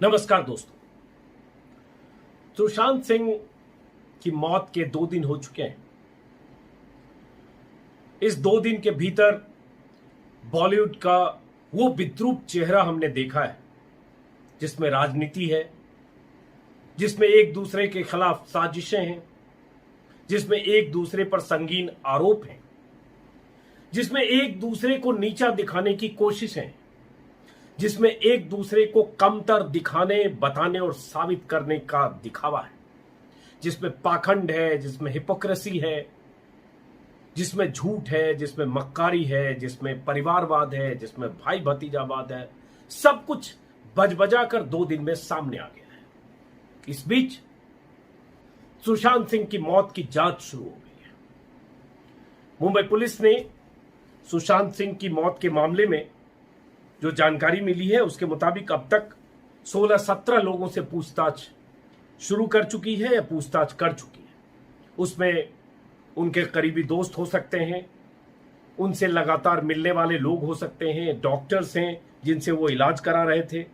नमस्कार दोस्तों। सुशांत सिंह की मौत के 2 दिन हो चुके हैं। इस 2 दिन के भीतर बॉलीवुड का वो विद्रूप चेहरा हमने देखा है जिसमें राजनीति है, जिसमें एक दूसरे के खिलाफ साजिशें हैं, जिसमें एक दूसरे पर संगीन आरोप हैं, जिसमें एक दूसरे को नीचा दिखाने की कोशिश है, जिसमें एक दूसरे को कमतर दिखाने, बताने और साबित करने का दिखावा है, जिसमें पाखंड है, जिसमें हिपोक्रेसी है, जिसमें झूठ है, जिसमें मक्कारी है, जिसमें परिवारवाद है, जिसमें भाई भतीजावाद है। सब कुछ बजबजा कर 2 दिन में सामने आ गया है। इस बीच सुशांत सिंह की मौत की जांच शुरू हो गई है। मुंबई पुलिस ने सुशांत सिंह की मौत के मामले में जो जानकारी मिली है उसके मुताबिक अब तक 16-17 लोगों से पूछताछ शुरू कर चुकी है या पूछताछ कर चुकी है। उसमें उनके करीबी दोस्त हो सकते हैं, उनसे लगातार मिलने वाले लोग हो सकते हैं, डॉक्टर्स हैं जिनसे वो इलाज करा रहे थे,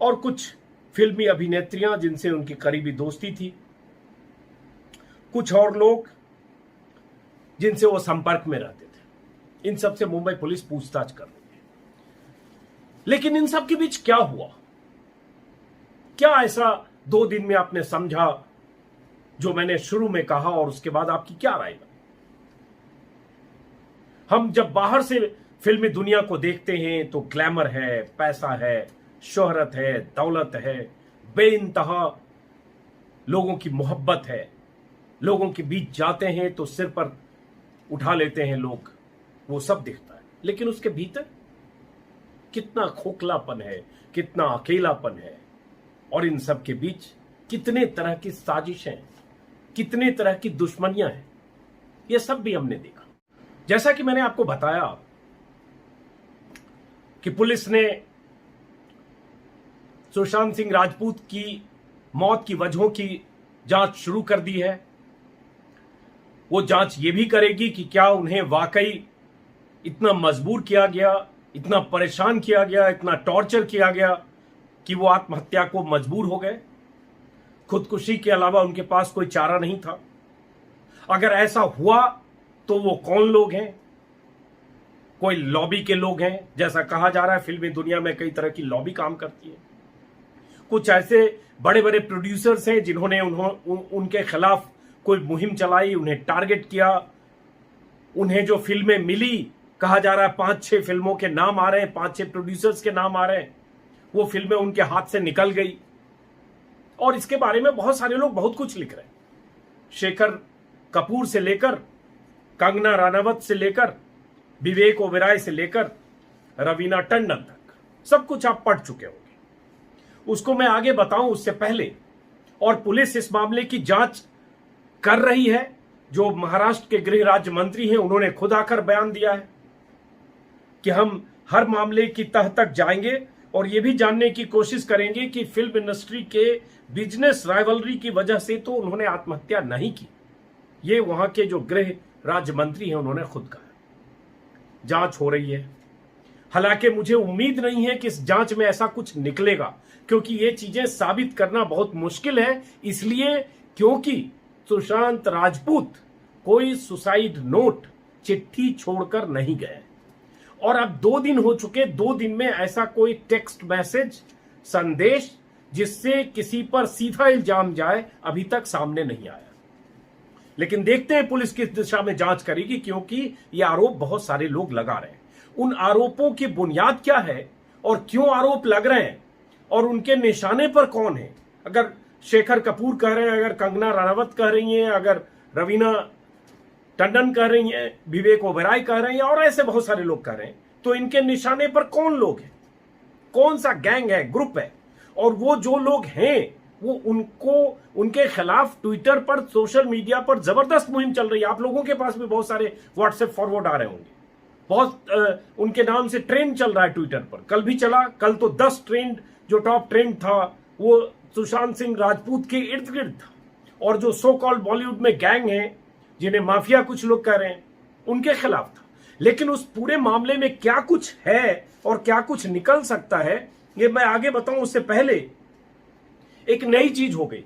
और कुछ फिल्मी अभिनेत्रियां जिनसे उनकी करीबी दोस्ती थी, कुछ और लोग जिनसे वो संपर्क में रहते थे। इन सब से मुंबई पुलिस पूछताछ कर रही है। लेकिन इन सब के बीच क्या हुआ? क्या ऐसा 2 दिन में आपने समझा जो मैंने शुरू में कहा, और उसके बाद आपकी क्या राय बनी? हम जब बाहर से फिल्मी दुनिया को देखते हैं तो ग्लैमर है, पैसा है, शोहरत है, दौलत है, बेइंतहा लोगों की मोहब्बत है। लोगों के बीच जाते हैं तो सिर पर उठा लेते हैं लोग, वो सब दिखता है। लेकिन उसके भीतर कितना खोखलापन है, कितना अकेलापन है, और इन सब के बीच कितने तरह की साजिशें, कितने तरह की दुश्मनियां हैं, यह सब भी हमने देखा। जैसा कि मैंने आपको बताया कि पुलिस ने सुशांत सिंह राजपूत की मौत की वजहों की जांच शुरू कर दी है। वो जांच ये भी करेगी कि क्या उन्हें वाकई इतना मजबूर किया गया, इतना परेशान किया गया, इतना टॉर्चर किया गया कि वो आत्महत्या को मजबूर हो गए। खुदकुशी के अलावा उनके पास कोई चारा नहीं था। अगर ऐसा हुआ तो वो कौन लोग हैं? कोई लॉबी के लोग हैं, जैसा कहा जा रहा है। फिल्मी दुनिया में कई तरह की लॉबी काम करती है। कुछ ऐसे बड़े बड़े प्रोड्यूसर्स हैं जिन्होंने उनके खिलाफ कोई मुहिम चलाई, उन्हें टारगेट किया। उन्हें जो फिल्में मिली, कहा जा रहा है 5-6 फिल्मों के नाम आ रहे हैं, 5-6 प्रोड्यूसर्स के नाम आ रहे हैं, वो फिल्में उनके हाथ से निकल गई। और इसके बारे में बहुत सारे लोग बहुत कुछ लिख रहे हैं। शेखर कपूर से लेकर, कंगना रनावत से लेकर, विवेक ओबेरॉय से लेकर रवीना टंडन तक सब कुछ आप पढ़ चुके होंगे। उसको मैं आगे बताऊं उससे पहले, और पुलिस इस मामले की जांच कर रही है। जो महाराष्ट्र के गृह राज्य मंत्री हैं, उन्होंने खुद आकर बयान दिया है कि हम हर मामले की तह तक जाएंगे और यह भी जानने की कोशिश करेंगे कि फिल्म इंडस्ट्री के बिजनेस राइवलरी की वजह से तो उन्होंने आत्महत्या नहीं की। ये वहां के जो गृह राज्य मंत्री हैं उन्होंने खुद कहा। जांच हो रही है। हालांकि मुझे उम्मीद नहीं है कि इस जांच में ऐसा कुछ निकलेगा, क्योंकि ये चीजें साबित करना बहुत मुश्किल है। इसलिए क्योंकि सुशांत राजपूत कोई सुसाइड नोट, चिट्ठी छोड़कर नहीं गए, और अब 2 दिन हो चुके। 2 दिन में ऐसा कोई टेक्स्ट मैसेज, संदेश जिससे किसी पर सीधा इल्जाम जाए, अभी तक सामने नहीं आया। लेकिन देखते हैं पुलिस किस दिशा में जांच करेगी, क्योंकि ये आरोप बहुत सारे लोग लगा रहे हैं। उन आरोपों की बुनियाद क्या है और क्यों आरोप लग रहे हैं, और उनके निशाने पर कौन है? अगर शेखर कपूर कह रहे हैं, अगर कंगना रनावत कह रही हैं, अगर रवीना टंडन कह रही हैं, विवेक ओबेरॉय कह रहे हैं, और ऐसे बहुत सारे लोग कह रहे हैं, तो इनके निशाने पर कौन लोग हैं? कौन सा गैंग है, ग्रुप है? और वो जो लोग हैं वो उनके खिलाफ ट्विटर पर, सोशल मीडिया पर जबरदस्त मुहिम चल रही है। आप लोगों के पास भी बहुत सारे व्हाट्सएप फॉरवर्ड आ रहे होंगे। बहुत उनके नाम से ट्रेंड चल रहा है ट्विटर पर। कल भी चला। कल तो 10 ट्रेंड, जो टॉप ट्रेंड था वो सुशांत सिंह राजपूत के इर्द गिर्द था। और जो सो कॉल्ड बॉलीवुड में गैंग है, जिन्हें माफिया कुछ लोग कह रहे हैं, उनके खिलाफ था। लेकिन उस पूरे मामले में क्या कुछ है और क्या कुछ निकल सकता है, ये मैं आगे बताऊं उससे पहले एक नई चीज हो गई।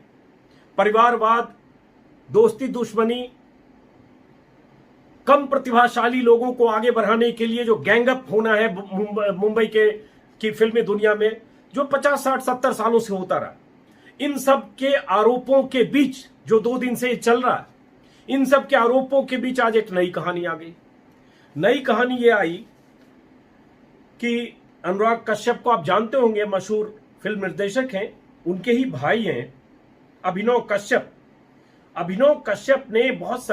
परिवारवाद, दोस्ती दुश्मनी, कम प्रतिभाशाली लोगों को आगे बढ़ाने के लिए जो गैंगअप होना है मुंबई की फिल्मी दुनिया में, जो 50, 60, 70 सालों से होता रहा, इन सब के आरोपों के बीच जो 2 दिन से चल रहा है, इन सब के आरोपों के बीच आज एक नई कहानी आ गई। नई कहानी ये आई कि अनुराग कश्यप को आप जानते होंगे, मशहूर फिल्म निर्देशक हैं, उनके ही भाई हैं अभिनव कश्यप। अभिनव कश्यप ने बहुत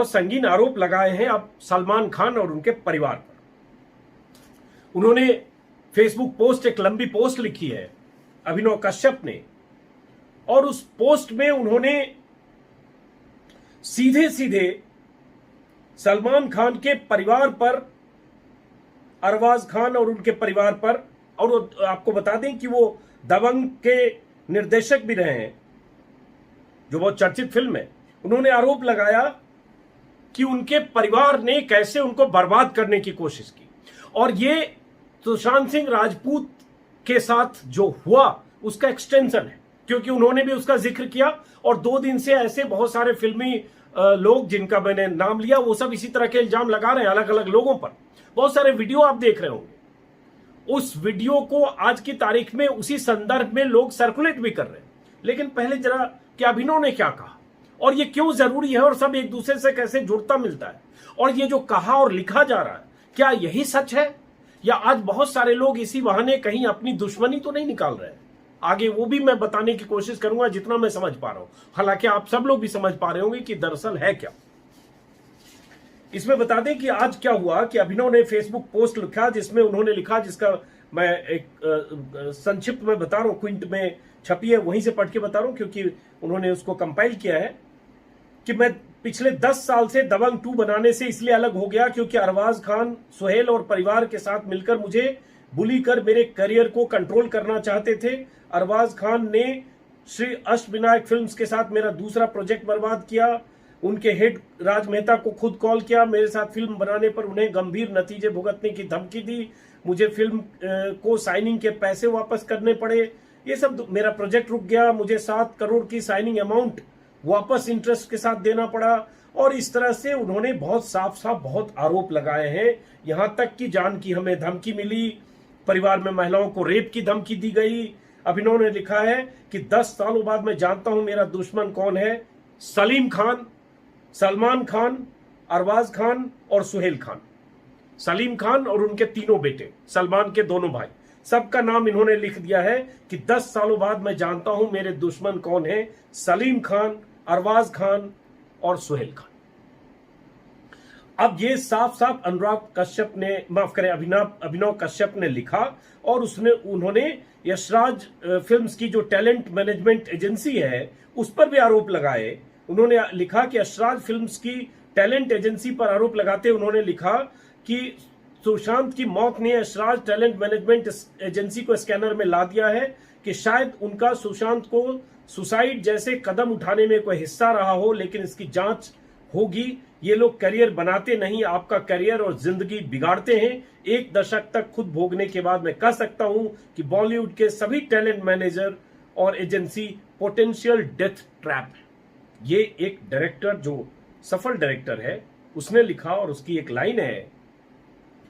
संगीन आरोप लगाए हैं अब सलमान खान और उनके परिवार पर। उन्होंने फेसबुक पोस्ट, एक लंबी पोस्ट लिखी है अभिनव कश्यप ने, और उस पोस्ट में उन्होंने सीधे सीधे सलमान खान के परिवार पर, अरबाज खान और उनके परिवार पर, और आपको बता दें कि वो दबंग के निर्देशक भी रहे हैं, जो बहुत चर्चित फिल्म है। उन्होंने आरोप लगाया कि उनके परिवार ने कैसे उनको बर्बाद करने की कोशिश की, और ये सुशांत सिंह राजपूत के साथ जो हुआ उसका एक्सटेंशन है, क्योंकि उन्होंने भी उसका जिक्र किया। और 2 दिन से ऐसे बहुत सारे फिल्मी लोग जिनका मैंने नाम लिया, वो सब इसी तरह के इल्जाम लगा रहे हैं अलग अलग लोगों पर। बहुत सारे वीडियो आप देख रहे होंगे, उस वीडियो को आज की तारीख में उसी संदर्भ में लोग सर्कुलेट भी कर रहे हैं। लेकिन पहले जरा कि अभिनव ने क्या कहा और ये क्यों जरूरी है, और सब एक दूसरे से कैसे जुड़ता मिलता है, और ये जो कहा और लिखा जा रहा है, क्या यही सच है, या आज बहुत सारे लोग इसी बहाने कहीं अपनी दुश्मनी तो नहीं निकाल रहे हैं। आगे वो भी मैं बताने की कोशिश करूंगा जितना मैं समझ पा रहा हूं, हालांकि आप सब लोग भी समझ पा रहे होंगे कि दरअसल है क्या। इसमें बता दें कि आज क्या हुआ कि अभिनव ने फेसबुक पोस्ट लिखा, जिसमें उन्होंने लिखा, जिसका मैं एक संक्षिप्त में बता रहा हूं, क्विंट में छपी है, वहीं से पढ़ के बता रहा हूं क्योंकि उन्होंने उसको कंपाइल किया है, कि मैं पिछले 10 साल से दबंग 2 बनाने से इसलिए अलग हो गया क्योंकि अरबाज खान, सुहेल और परिवार के साथ मिलकर मुझे बुली कर मेरे करियर को कंट्रोल करना चाहते थे। अरबाज खान ने श्री अष्टविनायक फिल्म्स के साथ मेरा दूसरा प्रोजेक्ट बर्बाद किया। उनके हेड राज मेहता को खुद कॉल किया, मेरे साथ फिल्म बनाने पर उन्हें गंभीर नतीजे भुगतने की धमकी दी। मुझे फिल्म को साइनिंग के पैसे वापस करने पड़े। ये सब, मेरा प्रोजेक्ट रुक गया, मुझे 7 करोड़ की साइनिंग अमाउंट वापस इंटरेस्ट के साथ देना पड़ा। और इस तरह से उन्होंने बहुत साफ बहुत आरोप लगाए हैं। यहां तक कि जान की हमें धमकी मिली, परिवार में महिलाओं को रेप की धमकी दी गई। अभिनव ने लिखा है कि 10 सालों बाद मैं जानता हूं मेरा दुश्मन कौन है। सलीम खान, सलमान खान, अरबाज खान और सुहेल खान। सलीम खान और उनके 3 बेटे, सलमान के 2 भाई, सबका नाम इन्होंने लिख दिया है कि 10 सालों बाद मैं जानता हूं मेरे दुश्मन कौन है। सलीम खान, अरबाज खान और सुहेल खान। अब ये साफ अनुराग कश्यप ने, माफ करें, अभिनव कश्यप ने लिखा, और उन्होंने यशराज फिल्म्स की जो टैलेंट मैनेजमेंट एजेंसी है उस पर भी आरोप लगाए। उन्होंने लिखा कि यशराज फिल्म्स की टैलेंट एजेंसी पर आरोप लगाते उन्होंने लिखा कि सुशांत की मौत ने यशराज टैलेंट मैनेजमेंट एजेंसी को स्कैनर में ला दिया है, कि शायद उनका सुशांत को सुसाइड जैसे कदम उठाने में कोई हिस्सा रहा हो, लेकिन इसकी जांच होगी। ये लोग करियर बनाते नहीं, आपका करियर और जिंदगी बिगाड़ते हैं। 1 दशक तक खुद भोगने के बाद मैं कह सकता हूं कि बॉलीवुड के सभी टैलेंट मैनेजर और एजेंसी पोटेंशियल डेथ ट्रैप है। ये एक डायरेक्टर, जो सफल डायरेक्टर है, उसने लिखा, और उसकी एक लाइन है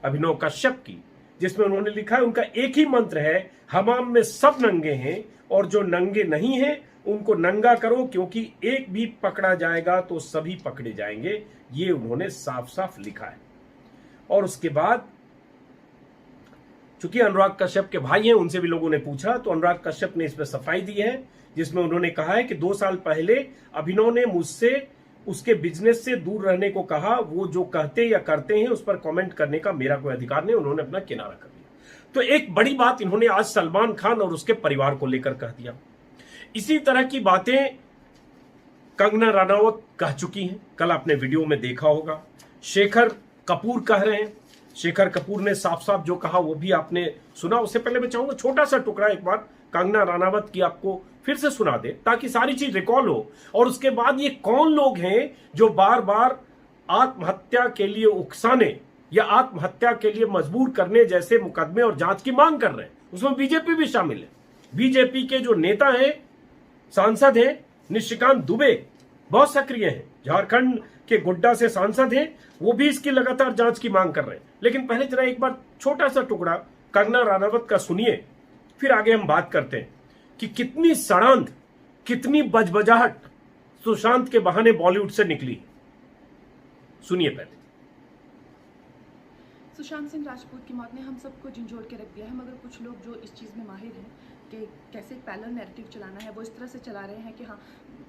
अभिनव कश्यप की, जिसमें उन्होंने लिखा है, उनका एक ही मंत्र है, हमाम में सब नंगे हैं और जो नंगे नहीं हैं उनको नंगा करो, क्योंकि एक भी पकड़ा जाएगा तो सभी पकड़े जाएंगे। ये उन्होंने साफ लिखा है। और उसके बाद चूंकि अनुराग कश्यप के भाई हैं, उनसे भी लोगों ने पूछा, तो अनुराग कश्यप ने इस पर सफाई दी है, जिसमें उन्होंने कहा है कि 2 साल पहले अभिनव ने मुझसे उसके बिजनेस से दूर रहने को कहा। वो जो कहते या करते हैं उस पर कमेंट करने का मेरा कोई अधिकार नहीं। उन्होंने अपना किनारा कर दिया। तो एक बड़ी बात इन्होंने आज सलमान खान और उसके परिवार को लेकर कह दिया। इसी तरह की बातें कंगना रनावत कह चुकी हैं, कल आपने वीडियो में देखा होगा। शेखर कपूर कह रहे हैं, शेखर कपूर ने साफ जो कहा वो भी आपने सुना। उससे पहले मैं चाहूंगा छोटा सा टुकड़ा एक बार कंगना रनावत की आपको फिर से सुना दे, ताकि सारी चीज रिकॉल हो। और उसके बाद ये कौन लोग हैं जो बार बार आत्महत्या के लिए उकसाने या आत्महत्या के लिए मजबूर करने जैसे मुकदमे और जांच की मांग कर रहे हैं। उसमें बीजेपी भी शामिल है। बीजेपी के जो नेता हैं, सांसद हैं, निशिकांत दुबे बहुत सक्रिय हैं, झारखंड के गोड्डा से सांसद हैं, वो भी इसकी लगातार जांच की मांग कर रहे हैं। लेकिन पहले जरा एक बार छोटा सा टुकड़ा कंगना रनावत का सुनिए, फिर आगे हम बात करते हैं कि कितनी सड़ांध, कितनी बजबजाहट सुशांत के बहाने बॉलीवुड से निकली। सुनिए पहले। सुशांत सिंह राजपूत की मौत ने हम सबको झंझोड़ के रख दिया है, मगर कुछ लोग जो इस चीज़ में माहिर हैं कि कैसे एक पैरेलल नैरेटिव चलाना है, वो इस तरह से चला रहे हैं कि हाँ,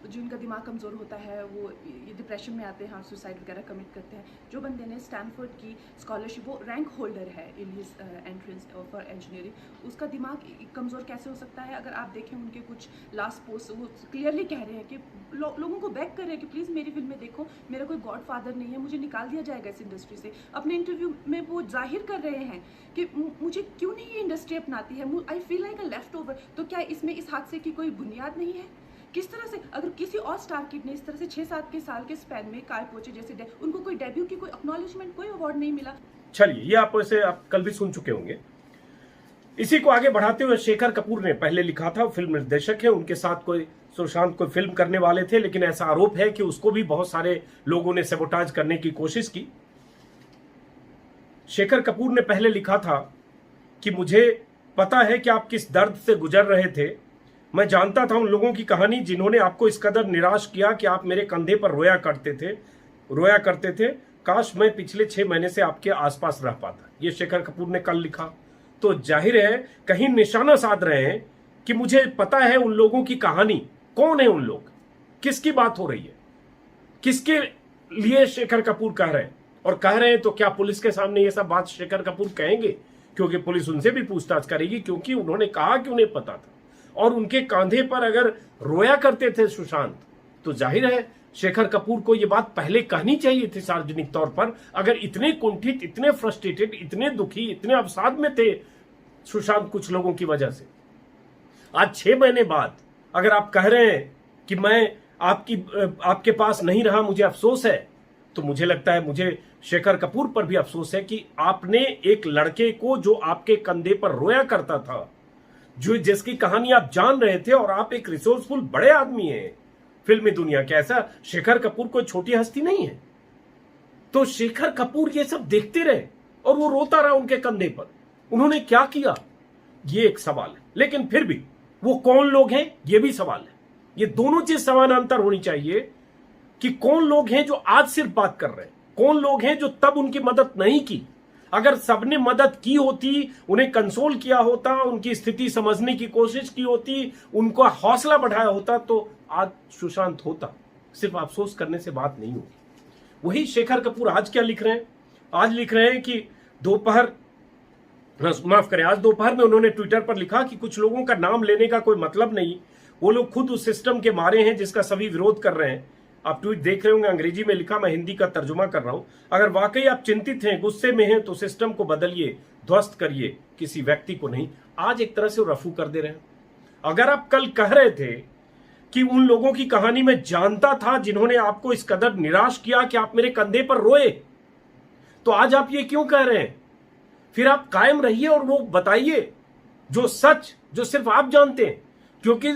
जिनका दिमाग कमज़ोर होता है वो डिप्रेशन में आते हैं, हाँ सुसाइड वगैरह कमिट करते हैं। जो बंदे ने स्टैनफोर्ड की स्कॉलरशिप, वो रैंक होल्डर है in his entrance for engineering, उसका दिमाग कमज़ोर कैसे हो सकता है? अगर आप देखें उनके कुछ लास्ट पोस्ट, वो क्लियरली कह रहे हैं कि लोगों को बैक कर रहे हैं कि प्लीज़ मेरी फिल्में देखो, मेरा कोई गॉड फादर नहीं है, मुझे निकाल दिया जाएगा इस इंडस्ट्री से। अपने इंटरव्यू में वो जाहिर कर रहे हैं कि मुझे क्यों नहीं ये इंडस्ट्री अपनाती है, I feel like a left over. तो क्या इसमें इस हादसे की कोई बुनियाद नहीं है? किस तरह से अगर किसी और स्टार किड ने इस तरह से 6-7 के साल के स्पैन में काय पहुंचे जैसे उनको कोई डेब्यू की कोई एक्नॉलेजमेंट, कोई अवार्ड नहीं मिला। चलिए, ये आप वैसे आप कल भी सुन चुके होंगे। इसी को आगे बढ़ाते हुए शेखर कपूर ने पहले लिखा था, फिल्म निर्देशक है, उनके साथ कोई सुशांत कोई फिल्म करने वाले थे, लेकिन ऐसा आरोप है कि उसको भी बहुत सारे लोगों ने सबोटाज करने की कोशिश की। शेखर कपूर ने पहले लिखा था कि मुझे पता है कि आप किस दर्द से गुजर रहे थे, मैं जानता था उन लोगों की कहानी जिन्होंने आपको इस कदर निराश किया कि आप मेरे कंधे पर रोया करते थे। काश मैं पिछले 6 महीने से आपके आसपास रह पाता। ये शेखर कपूर ने कल लिखा। तो जाहिर है कहीं निशाना साध रहे हैं कि मुझे पता है उन लोगों की कहानी। कौन है उन लोग, किसकी बात हो रही है, किसके लिए शेखर कपूर कह रहे हैं? और कह रहे हैं तो क्या पुलिस के सामने ये सब बात शेखर कपूर कहेंगे? क्योंकि पुलिस उनसे भी पूछताछ करेगी, क्योंकि उन्होंने कहा कि उन्हें पता था। और उनके कांधे पर अगर रोया करते थे सुशांत, तो जाहिर है शेखर कपूर को यह बात पहले कहनी चाहिए थी सार्वजनिक तौर पर। अगर इतने कुंठित, इतने फ्रस्ट्रेटेड, इतने दुखी, इतने अवसाद में थे सुशांत कुछ लोगों की वजह से, आज 6 महीने बाद अगर आप कह रहे हैं कि मैं आपके पास नहीं रहा, मुझे अफसोस है, तो मुझे लगता है, मुझे शेखर कपूर पर भी अफसोस है कि आपने एक लड़के को जो आपके कंधे पर रोया करता था, जो जिसकी कहानी आप जान रहे थे, और आप एक रिसोर्सफुल बड़े आदमी हैं फिल्मी दुनिया के, ऐसा शेखर कपूर कोई छोटी हस्ती नहीं है। तो शेखर कपूर ये सब देखते रहे और वो रोता रहा उनके कंधे पर। उन्होंने क्या किया, ये एक सवाल है। लेकिन फिर भी वो कौन लोग हैं, ये भी सवाल है। ये दोनों चीज समानांतर होनी चाहिए कि कौन लोग हैं जो आज सिर्फ बात कर रहे हैं, कौन लोग हैं जो तब उनकी मदद नहीं की। अगर सबने मदद की होती, उन्हें कंसोल किया होता, उनकी स्थिति समझने की कोशिश की होती, उनका हौसला बढ़ाया होता, तो आज सुशांत होता। सिर्फ अफसोस करने से बात नहीं होगी। वही शेखर कपूर आज क्या लिख रहे हैं? आज लिख रहे हैं कि आज दोपहर में उन्होंने ट्विटर पर लिखा कि कुछ लोगों का नाम लेने का कोई मतलब नहीं, वो लोग खुद उस सिस्टम के मारे हैं जिसका सभी विरोध कर रहे हैं। आप ट्वीट देख रहे होंगे, अंग्रेजी में लिखा, मैं हिंदी का तर्जुमा कर रहा हूं। अगर वाकई आप चिंतित हैं, गुस्से में हैं, तो सिस्टम को बदलिए, ध्वस्त करिए, किसी व्यक्ति को नहीं। आज एक तरह से रफू कर दे रहे हैं। अगर आप कल कह रहे थे कि उन लोगों की कहानी मैं जानता था जिन्होंने आपको इस कदर निराश किया कि आप मेरे कंधे पर रोए, तो आज आप ये क्यों कह रहे हैं? फिर आप कायम रहिए और वो बताइए जो सच, जो सिर्फ आप जानते हैं। क्योंकि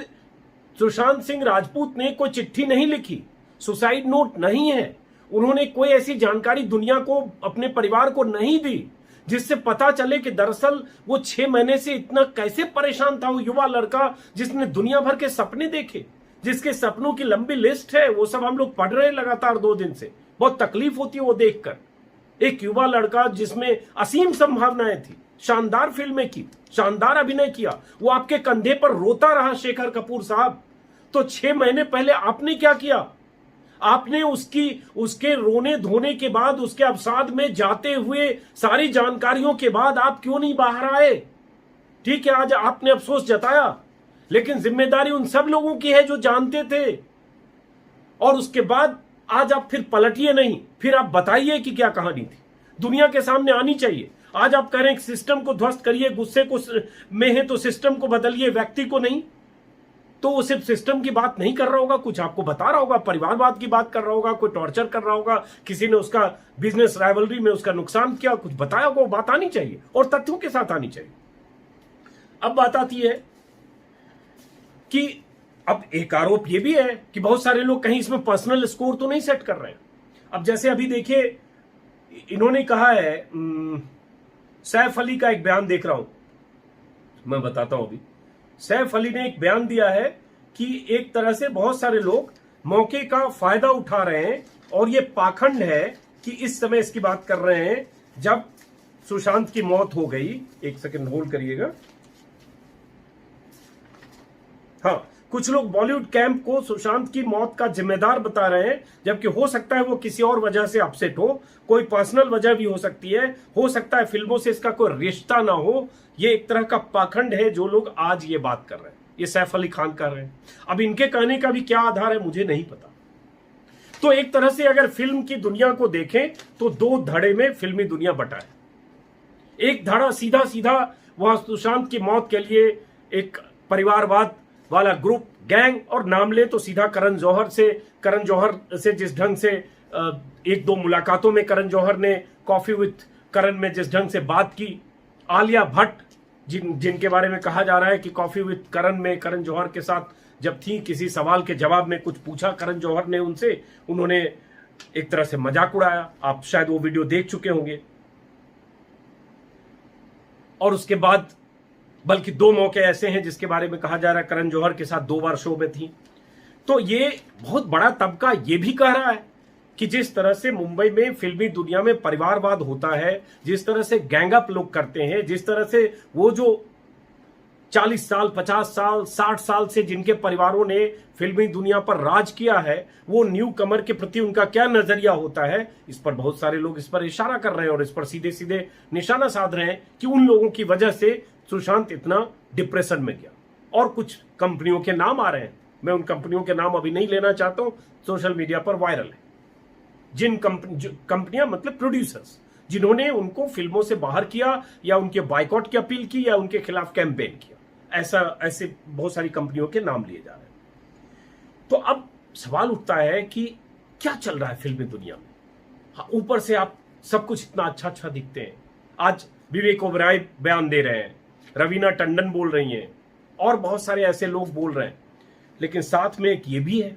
सुशांत सिंह राजपूत ने कोई चिट्ठी नहीं लिखी, सुसाइड नोट नहीं है, उन्होंने कोई ऐसी जानकारी दुनिया को, अपने परिवार को नहीं दी जिससे पता चले कि दरअसल वो 6 महीने से इतना कैसे परेशान था। वो युवा लड़का जिसने दुनिया भर के सपने देखे, जिसके सपनों की लंबी लिस्ट है, वो सब हम लोग पढ़ रहे हैं लगातार 2 दिन से। बहुत तकलीफ होती है वो देखकर। एक युवा लड़का जिसमें असीम संभावनाएं थी, शानदार फिल्में की, शानदार अभिनय किया, वो आपके कंधे पर रोता रहा शेखर कपूर साहब। तो 6 महीने पहले आपने क्या किया? आपने उसके रोने धोने के बाद, उसके अवसाद में जाते हुए, सारी जानकारियों के बाद आप क्यों नहीं बाहर आए? ठीक है, आज आपने अफसोस जताया, लेकिन जिम्मेदारी उन सब लोगों की है जो जानते थे। और उसके बाद आज आप फिर पलटिए नहीं, फिर आप बताइए कि क्या कहानी थी, दुनिया के सामने आनी चाहिए। आज आप कह रहे हैं सिस्टम को ध्वस्त करिए, गुस्से को में है तो सिस्टम को बदलिए, व्यक्ति को नहीं। तो वो सिर्फ सिस्टम की बात नहीं कर रहा होगा, कुछ आपको बता रहा होगा, परिवारवाद की बात कर रहा होगा, कोई टॉर्चर कर रहा होगा, किसी ने उसका बिजनेस राइवलरी में उसका नुकसान किया, कुछ बताया होगा, वो बात आनी चाहिए और तथ्यों के साथ आनी चाहिए। अब बात आती है कि अब एक आरोप ये भी है कि बहुत सारे लोग कहीं इसमें पर्सनल स्कोर तो नहीं सेट कर रहे हैं। अब जैसे अभी देखिए, इन्होंने कहा है, सैफ अली का एक बयान देख रहा हूं, मैं बताता हूं। अभी सैफ अली ने एक बयान दिया है कि एक तरह से बहुत सारे लोग मौके का फायदा उठा रहे हैं और ये पाखंड है कि इस समय इसकी बात कर रहे हैं जब सुशांत की मौत हो गई। एक सेकंड होल्ड करिएगा। हाँ, कुछ लोग बॉलीवुड कैंप को सुशांत की मौत का जिम्मेदार बता रहे हैं, जबकि हो सकता है वो किसी और वजह से अपसेट हो, कोई पर्सनल वजह भी हो सकती है, हो सकता है फिल्मों से इसका कोई रिश्ता ना हो। ये एक तरह का पाखंड है जो लोग आज ये बात कर रहे हैं, ये सैफ अली खान कर रहे हैं। अब इनके कहने का भी क्या आधार है मुझे नहीं पता। तो एक तरह से अगर फिल्म की दुनिया को देखें तो दो धड़े में फिल्मी दुनिया बटा है। एक धड़ा सीधा सीधा वहां सुशांत की मौत के लिए एक परिवारवाद वाला ग्रुप, गैंग, और नाम ले तो सीधा करण जौहर से जिस ढंग से एक दो मुलाकातों में करण जौहर ने कॉफी विथ करण में जिस ढंग से बात की, आलिया भट्ट जिनके बारे में कहा जा रहा है कि कॉफी विथ करण में करण जौहर के साथ जब थी, किसी सवाल के जवाब में कुछ पूछा करण जौहर ने उनसे, उन्होंने एक तरह से मजाक उड़ाया। आप शायद वो वीडियो देख चुके होंगे। और उसके बाद बल्कि दो मौके ऐसे हैं जिसके बारे में कहा जा रहा है करण जौहर के साथ 2 बार शो में थी। तो ये बहुत बड़ा तबका ये भी कह रहा है कि जिस तरह से मुंबई में फिल्मी दुनिया में परिवारवाद होता है, जिस तरह से गैंगअप लोग करते हैं, जिस तरह से वो जो 40 साल 50 साल 60 साल से जिनके परिवारों ने फिल्मी दुनिया पर राज किया है, वो न्यू कमर के प्रति उनका क्या नजरिया होता है, इस पर बहुत सारे लोग इस पर इशारा कर रहे हैं और इस पर सीधे सीधे निशाना साध रहे हैं कि उन लोगों की वजह से सुशांत इतना डिप्रेशन में गया। और कुछ कंपनियों के नाम आ रहे हैं, मैं उन कंपनियों के नाम अभी नहीं लेना चाहता हूं, सोशल मीडिया पर वायरल है। जिन कंपनियां मतलब प्रोड्यूसर्स जिन्होंने उनको फिल्मों से बाहर किया या उनके बाइकआउट की अपील की या उनके खिलाफ कैंपेन किया, ऐसे बहुत सारी कंपनियों के नाम लिए जा रहे हैं। तो अब सवाल उठता है कि क्या चल रहा है फिल्मी दुनिया में। हाँ, ऊपर से आप सब कुछ इतना अच्छा दिखते हैं। आज विवेक ओबराय बयान दे रहे हैं, रवीना टंडन बोल रही हैं और बहुत सारे ऐसे लोग बोल रहे हैं, लेकिन साथ में एक ये भी है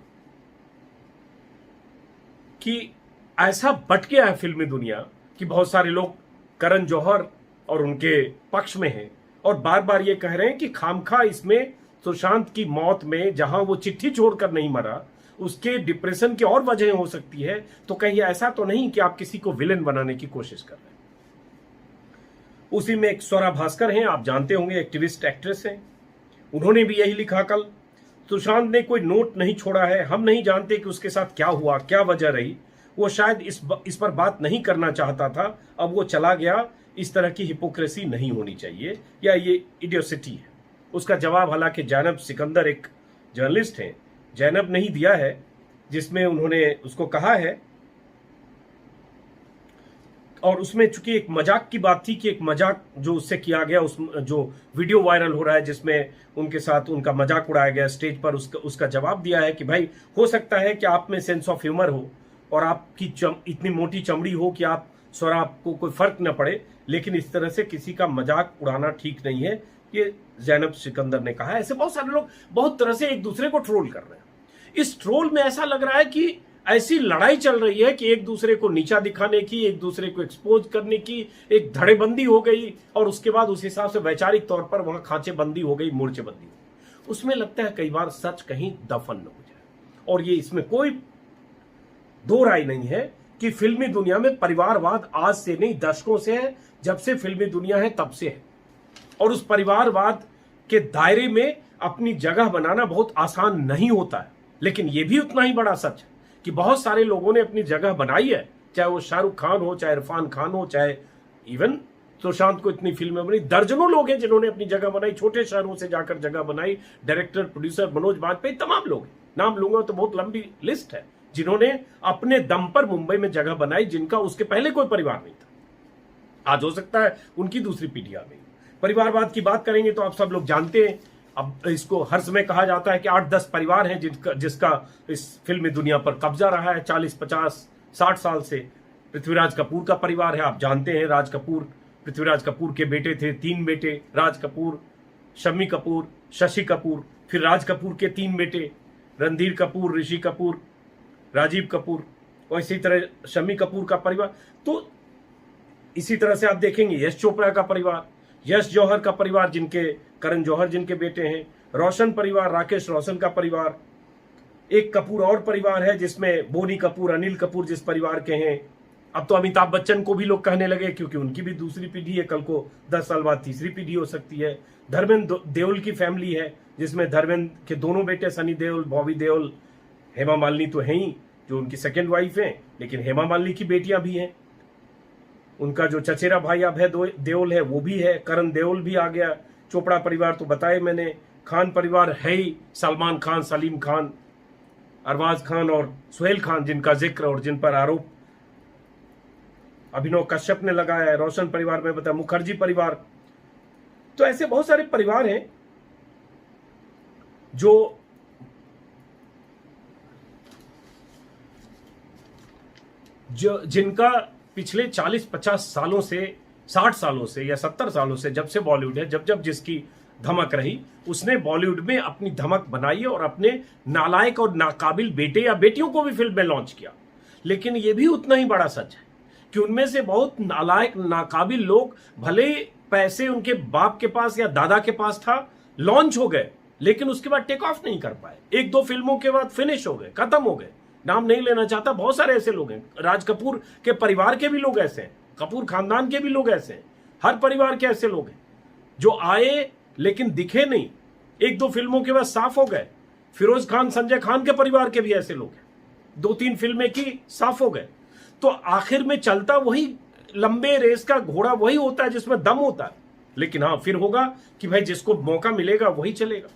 कि ऐसा बट गया है फिल्मी दुनिया कि बहुत सारे लोग करण जौहर और उनके पक्ष में हैं और बार बार ये कह रहे हैं कि खामखा इसमें सुशांत की मौत में जहां वो चिट्ठी छोड़कर नहीं मरा, उसके डिप्रेशन की और वजह हो सकती है। तो कहीं ऐसा तो नहीं कि आप किसी को विलेन बनाने की कोशिश कर रहे हैं। उसी में एक स्वरा भास्कर हैं, आप जानते होंगे, एक्टिविस्ट एक्ट्रेस हैं। उन्होंने भी यही लिखा कल, सुशांत ने कोई नोट नहीं छोड़ा है, हम नहीं जानते कि उसके साथ क्या हुआ, क्या वजह रही, वो शायद इस पर बात नहीं करना चाहता था, अब वो चला गया। इस तरह की हिपोक्रेसी नहीं होनी चाहिए या ये इडियोसिटी है। उसका जवाब हालांकि जैनब सिकंदर एक जर्नलिस्ट हैं, जैनब ने ही दिया है, जिसमें उन्होंने उसको कहा है, और उसमें चूंकि एक मजाक की बात थी कि एक मजाक जो उससे किया गया, उस जो वीडियो वायरल हो रहा है जिसमें उनके साथ उनका मजाक उड़ाया गया स्टेज पर, उसका जवाब दिया है कि भाई हो सकता है कि आप में सेंस ऑफ ह्यूमर हो और आपकी इतनी मोटी चमड़ी हो कि आप स्वरा आपको कोई फर्क न पड़े, लेकिन इस तरह से किसी का मजाक उड़ाना ठीक नहीं है, ये जैनब सिकंदर ने कहा है। ऐसे बहुत सारे लोग बहुत तरह से एक दूसरे को ट्रोल कर रहे हैं। इस ट्रोल में ऐसा लग रहा है कि ऐसी लड़ाई चल रही है कि एक दूसरे को नीचा दिखाने की, एक दूसरे को एक्सपोज करने की एक धड़ेबंदी हो गई और उसके बाद उस हिसाब से वैचारिक तौर पर वहां खांचेबंदी हो गई, मोर्चेबंदी हो गई। उसमें लगता है कई बार सच कहीं दफन न हो जाए। और ये इसमें कोई दो राय नहीं है कि फिल्मी दुनिया में परिवारवाद आज से नहीं दशकों से है, जब से फिल्मी दुनिया है तब से है। और उस परिवारवाद के दायरे में अपनी जगह बनाना बहुत आसान नहीं होता है, लेकिन यह भी उतना ही बड़ा सच है कि बहुत सारे लोगों ने अपनी जगह बनाई है, चाहे वो शाहरुख खान हो, चाहे इरफान खान हो, चाहे इवन सुशांत को इतनी फिल्में बनी, दर्जनों लोग हैं जिन्होंने अपनी जगह बनाई, छोटे शहरों से जाकर जगह बनाई, डायरेक्टर प्रोड्यूसर मनोज बाजपेयी, तमाम लोग, नाम लूंगा तो बहुत लंबी लिस्ट है, जिन्होंने अपने दम पर मुंबई में जगह बनाई, जिनका उसके पहले कोई परिवार नहीं था। आज हो सकता है उनकी दूसरी पीढ़ी आ गई। परिवारवाद की बात करेंगे तो आप सब लोग जानते हैं, अब इसको हर समय कहा जाता है कि 8-10 परिवार हैं जिसका इस फिल्मी दुनिया पर कब्जा रहा है 40, 50, 60 साल से। पृथ्वीराज कपूर का परिवार है, आप जानते हैं। राज कपूर, पृथ्वीराज कपूर के बेटे थे, 3 बेटे, राज कपूर, शम्मी कपूर, शशि कपूर, फिर राज कपूर के 3 बेटे, रणधीर कपूर, ऋषि कपूर, राजीव कपूर, और इसी तरह शम्मी कपूर का परिवार। तो इसी तरह से आप देखेंगे यश चोपड़ा का परिवार, यश जौहर का परिवार, करण जौहर जिनके बेटे हैं, रोशन परिवार, राकेश रोशन का परिवार, एक कपूर और परिवार है जिसमें बोनी कपूर, अनिल कपूर जिस परिवार के हैं। अब तो अमिताभ बच्चन को भी लोग कहने लगे क्योंकि उनकी भी दूसरी पीढ़ी है, कल को 10 साल बाद तीसरी पीढ़ी हो सकती है। धर्मेंद्र देओल की फैमिली है जिसमें धर्मेंद्र के दोनों बेटे सनी देओल, बॉबी देओल, हेमा मालिनी तो है ही जो उनकी सेकेंड वाइफ है, लेकिन हेमा मालिनी की बेटियां भी हैं। उनका जो चचेरा भाई अभय देओल है वो भी है, करण देओल भी आ गया। चोपड़ा परिवार तो बताए मैंने, खान परिवार है ही, सलमान खान, सलीम खान, अरबाज खान और सुहेल खान जिनका जिक्र और जिन पर आरोप अभिनव कश्यप ने लगाया है। रोशन परिवार में बताया, मुखर्जी परिवार। तो ऐसे बहुत सारे परिवार हैं जो जिनका पिछले 40-50 सालों से, 60 सालों से या 70 सालों से, जब से बॉलीवुड है, जब जिसकी धमक रही, उसने बॉलीवुड में अपनी धमक बनाई और अपने नालायक और नाकाबिल बेटे या बेटियों को भी फिल्म में लॉन्च किया। लेकिन यह भी उतना ही बड़ा सच है कि उनमें से बहुत नालायक, नाकाबिल लोग, भले पैसे उनके बाप के पास या दादा के पास था, लॉन्च हो गए, लेकिन उसके बाद टेक ऑफ नहीं कर पाए। 1-2 फिल्मों के बाद फिनिश हो गए, खत्म हो गए। नाम नहीं लेना चाहता, बहुत सारे ऐसे लोग हैं। राज कपूर के परिवार के भी लोग ऐसे हैं, कपूर खानदान के भी लोग ऐसे हैं, हर परिवार के ऐसे लोग हैं जो आए लेकिन दिखे नहीं, 1-2 फिल्मों के बाद साफ हो गए। फिरोज खान, संजय खान के परिवार के भी ऐसे लोग हैं, 2-3 फिल्में की, साफ हो गए। तो आखिर में चलता वही लंबे रेस का घोड़ा वही होता है जिसमें दम होता है। लेकिन हाँ, फिर होगा कि भाई जिसको मौका मिलेगा वही चलेगा।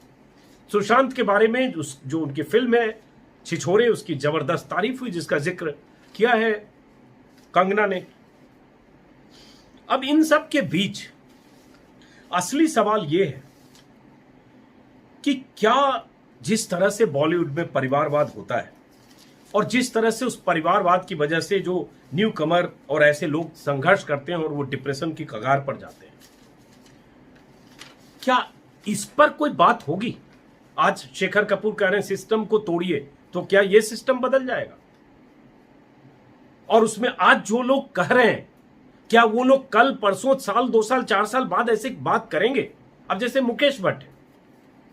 सुशांत के बारे में जो उनकी फिल्म है छिछोरे, उसकी जबरदस्त तारीफ हुई, जिसका जिक्र किया है कंगना ने। अब इन सब के बीच असली सवाल यह है कि क्या जिस तरह से बॉलीवुड में परिवारवाद होता है और जिस तरह से उस परिवारवाद की वजह से जो न्यू कमर और ऐसे लोग संघर्ष करते हैं और वो डिप्रेशन की कगार पर जाते हैं, क्या इस पर कोई बात होगी? आज शेखर कपूर कह रहे हैं सिस्टम को तोड़िए, तो क्या ये सिस्टम बदल जाएगा? और उसमें आज जो लोग कह रहे हैं, क्या वो लोग कल, परसों, साल, 2 साल, 4 साल बाद ऐसे बात करेंगे? अब जैसे मुकेश भट्ट है,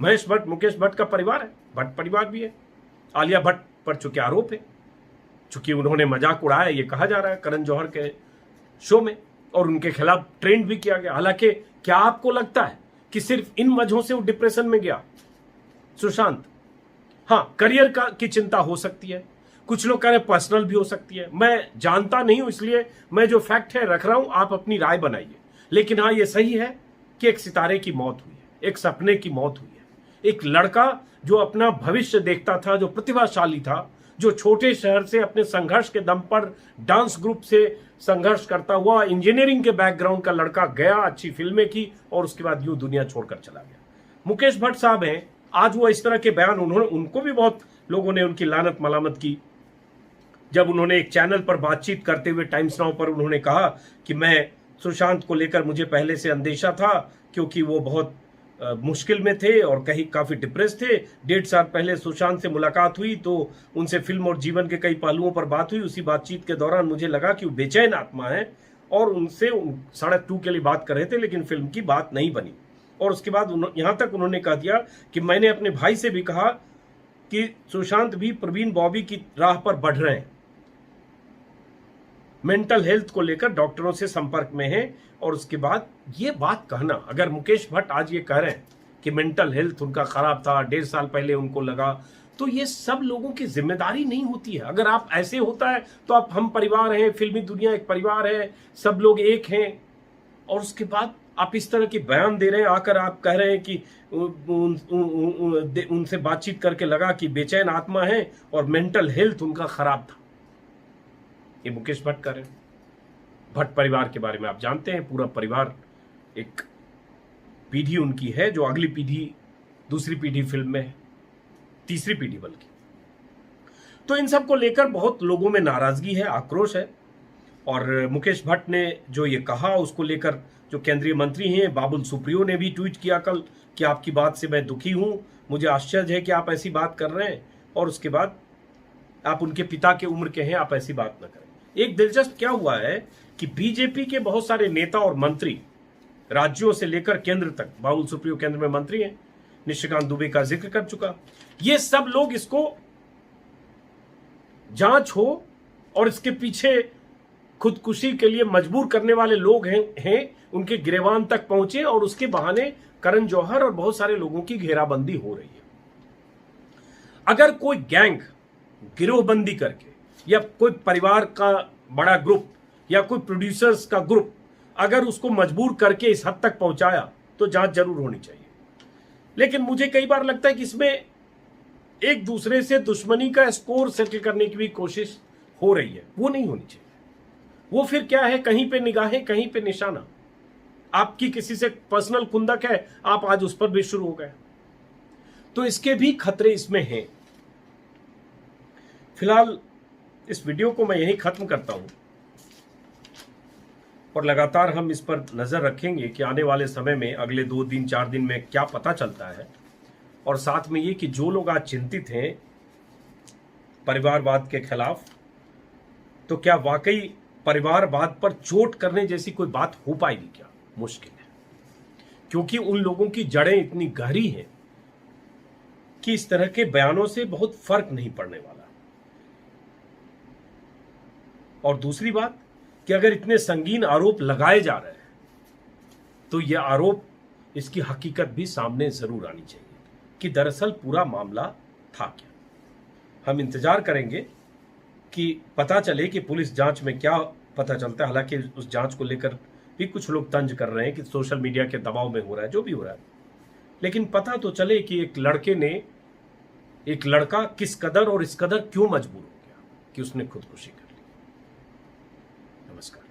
महेश भट्ट, मुकेश भट्ट का परिवार है, भट्ट परिवार भी है। आलिया भट्ट पर चूंकि आरोप है, चूंकि उन्होंने मजाक उड़ाया, ये कहा जा रहा है करण जौहर के शो में, और उनके खिलाफ ट्रेंड भी किया गया। हालांकि क्या आपको लगता है कि सिर्फ इन वजहों से वो डिप्रेशन में गया सुशांत? हाँ, करियर की चिंता हो सकती है, कुछ लोग कह रहे हैं पर्सनल भी हो सकती है। मैं जानता नहीं हूं, इसलिए मैं जो फैक्ट है रख रहा हूं, आप अपनी राय बनाइए। लेकिन हाँ, ये सही है कि एक सितारे की मौत हुई है, एक सपने की मौत हुई है। एक लड़का जो अपना भविष्य देखता था, जो प्रतिभाशाली था, जो छोटे शहर से अपने संघर्ष के दम पर डांस ग्रुप से संघर्ष करता हुआ इंजीनियरिंग के बैकग्राउंड का लड़का गया, अच्छी फिल्में की और उसके बाद यूं दुनिया छोड़कर चला गया। मुकेश भट्ट साहब हैं, आज वो इस तरह के बयान, उनको भी बहुत लोगों ने उनकी लानत मलामत की। जब उन्होंने एक चैनल पर बातचीत करते हुए टाइम्स नाउ पर उन्होंने कहा कि मैं सुशांत को लेकर मुझे पहले से अंदेशा था क्योंकि वो बहुत मुश्किल में थे और कहीं काफी डिप्रेस थे। 1.5 साल पहले सुशांत से मुलाकात हुई तो उनसे फिल्म और जीवन के कई पहलुओं पर बात हुई। उसी बातचीत के दौरान मुझे लगा कि वो बेचैन आत्मा है और उनसे सड़क 2 के लिए बात कर रहे थे, लेकिन फिल्म की बात नहीं बनी। और उसके बाद यहां तक उन्होंने कह दिया कि मैंने अपने भाई से भी कहा कि सुशांत भी प्रवीण बॉबी की राह पर बढ़ रहे हैं, मेंटल हेल्थ को लेकर डॉक्टरों से संपर्क में हैं। और उसके बाद ये बात कहना, अगर मुकेश भट्ट आज ये कह रहे हैं कि मेंटल हेल्थ उनका खराब था, 1.5 साल पहले उनको लगा, तो ये सब लोगों की जिम्मेदारी नहीं होती है। अगर आप ऐसे होता है तो आप हम परिवार हैं, फिल्मी दुनिया एक परिवार है, सब लोग एक हैं, और उसके बाद आप इस तरह की बयान दे रहे हैं, आकर आप कह रहे हैं कि उनसे बातचीत करके लगा कि बेचैन आत्मा है और मेंटल हेल्थ उनका खराब था। ये मुकेश भट्ट कर रहे हैं। भट्ट परिवार के बारे में आप जानते हैं, पूरा परिवार एक पीढ़ी उनकी है जो अगली पीढ़ी दूसरी पीढ़ी फिल्म में है, तीसरी पीढ़ी बल्कि। तो इन सब को लेकर बहुत लोगों में नाराजगी है, आक्रोश है। और मुकेश भट्ट ने जो ये कहा उसको लेकर जो केंद्रीय मंत्री हैं बाबुल सुप्रियो ने भी ट्वीट किया कल कि आपकी बात से मैं दुखी हूं, मुझे आश्चर्य है कि आप ऐसी बात कर रहे हैं, और उसके बाद आप उनके पिता के उम्र के हैं, आप ऐसी बात न करें। एक दिलचस्प क्या हुआ है कि बीजेपी के बहुत सारे नेता और मंत्री राज्यों से लेकर केंद्र तक, बाबुल सुप्रियो केंद्र में मंत्री हैं, निशिकांत दुबे का जिक्र कर चुका, ये सब लोग इसको जांच हो और इसके पीछे खुदकुशी के लिए मजबूर करने वाले लोग हैं उनके गिरेबान तक पहुंचे, और उसके बहाने करण जौहर और बहुत सारे लोगों की घेराबंदी हो रही है। अगर कोई गैंग गिरोहबंदी करके या कोई परिवार का बड़ा ग्रुप या कोई प्रोड्यूसर्स का ग्रुप अगर उसको मजबूर करके इस हद तक पहुंचाया तो जांच जरूर होनी चाहिए। लेकिन मुझे कई बार लगता है कि इसमें एक दूसरे से दुश्मनी का स्कोर सेटल करने की भी कोशिश हो रही है, वो नहीं होनी चाहिए। वो फिर क्या है, कहीं पे निगाहें कहीं पे निशाना। आपकी किसी से पर्सनल खुंदक है, आप आज उस पर भी शुरू हो गए, तो इसके भी खतरे इसमें हैं। फिलहाल इस वीडियो को मैं यहीं खत्म करता हूं और लगातार हम इस पर नजर रखेंगे कि आने वाले समय में अगले 2 दिन 4 दिन में क्या पता चलता है। और साथ में ये कि जो लोग आज चिंतित हैं परिवारवाद के खिलाफ, तो क्या वाकई परिवारवाद पर चोट करने जैसी कोई बात हो पाएगी क्या? मुश्किल है, क्योंकि उन लोगों की जड़ें इतनी गहरी हैं कि इस तरह के बयानों से बहुत फर्क नहीं पड़ने वाला। और दूसरी बात कि अगर इतने संगीन आरोप लगाए जा रहे हैं तो यह आरोप, इसकी हकीकत भी सामने जरूर आनी चाहिए कि दरअसल पूरा मामला था क्या। हम इंतजार करेंगे कि पता चले कि पुलिस जांच में क्या पता चलता है। हालांकि उस जांच को लेकर भी कुछ लोग तंज कर रहे हैं कि सोशल मीडिया के दबाव में हो रहा है, जो भी हो रहा है, लेकिन पता तो चले कि एक लड़का किस कदर और इस कदर क्यों मजबूर हो गया कि उसने खुदकुशी कर ली। नमस्कार।